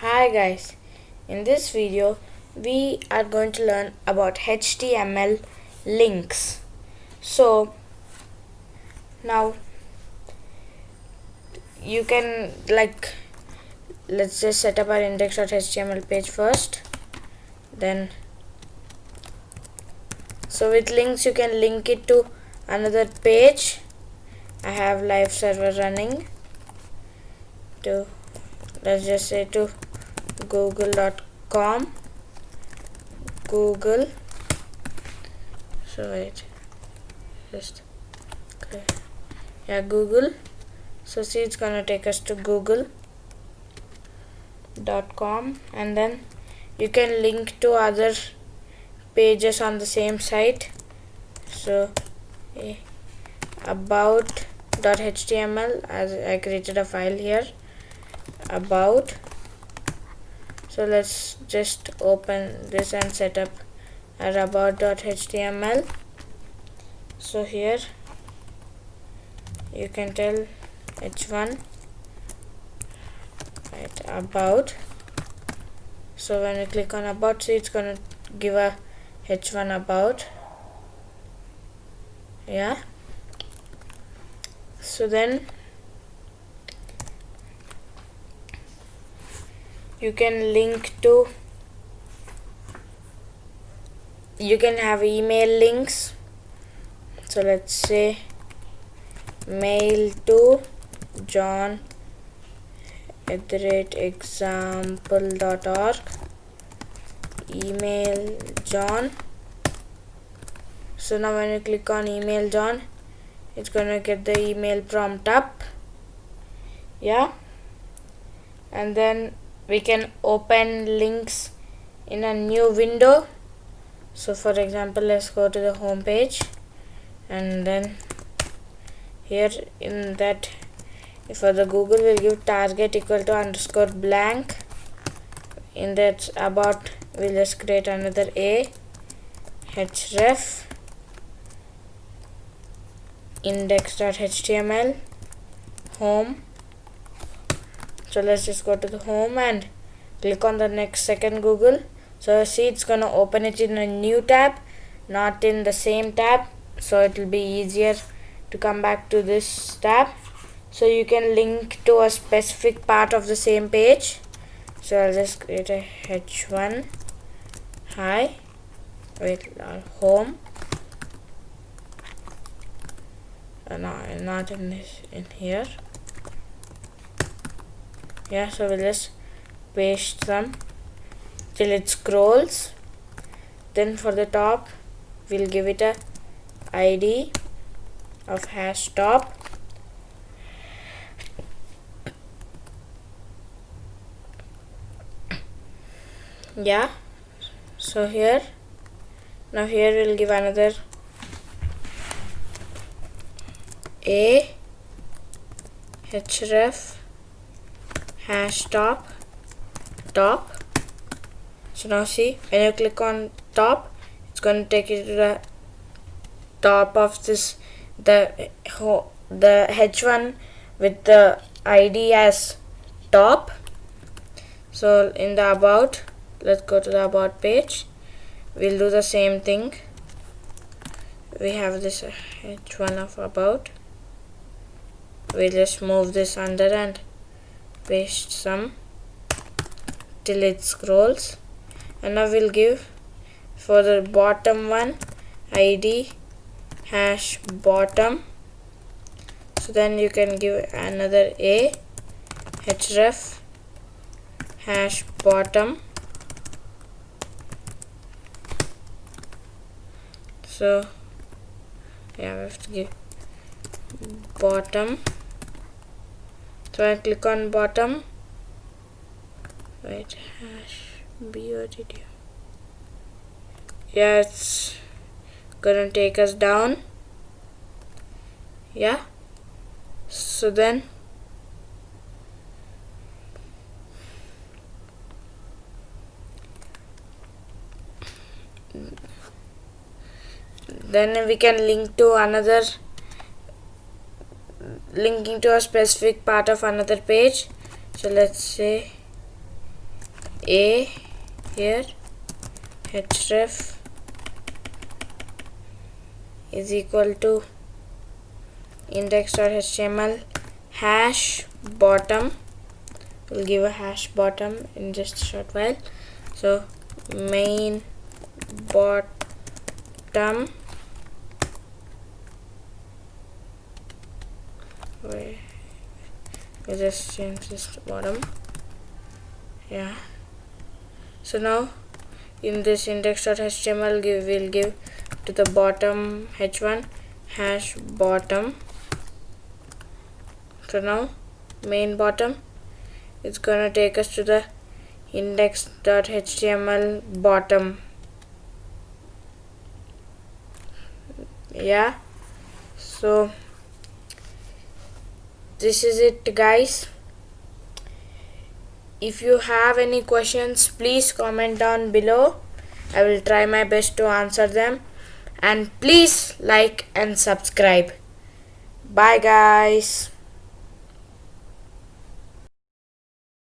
Hi guys, in this video we are going to learn about HTML links. So now you can let's just set up our index.html page first. Then with links you can link it to another page. I have live server running to, let's just say, to google.com. Google. So wait, just okay. Yeah, Google. So see, it's gonna take us to google.com, and then you can link to other pages on the same site. So about.html, as I created a file here, about. So let's just open this and set up our about.html. So here you can tell h1 right about. So when you click on about, see, it's gonna give a h1 about. Yeah, so then you can link to, you can have email links. So let's say mail to john@example.org, email John. So now when you click on email John, it's gonna get the email prompt up. Yeah, and then we can open links in a new window. So for example, let's go to the home page, and then here in that, for the Google, we'll give target equal to underscore blank. In that about, we'll just create another href index.html home. So let's just go to the home and click on the second Google. So see, it's gonna open it in a new tab, not in the same tab. So it will be easier to come back to this tab. So you can link to a specific part of the same page. So I'll just create a h1 hi wait home. No, not in this, in here. Yeah, so we'll just paste them till it scrolls. Then for the top, we'll give it a id of hash top. Yeah, so here we'll give another href hash top. So now see, when you click on top, it's going to take you to the top of this, the h1 with the id as top. So in the about, let's go to the about page. We'll do the same thing. We have this h1 of about. We'll just move this under and paste some till it scrolls. And now we'll give for the bottom one id hash bottom. So then you can give another href hash bottom. So yeah, we have to give bottom. So I click on bottom. Wait, hash bottom. Yeah, it's gonna take us down. Yeah, so then we can link to another, linking to a specific part of another page. So let's say a here href is equal to index.html hash bottom. We'll give a hash bottom in just a short while. So main bottom, wait, we'll just change this to bottom. Yeah, so now in this index.html we'll give to the bottom h1 hash bottom. So now main bottom, it's gonna take us to the index.html bottom. Yeah, so this is it, guys. If you have any questions, please comment down below. I will try my best to answer them, and please like and subscribe. Bye guys.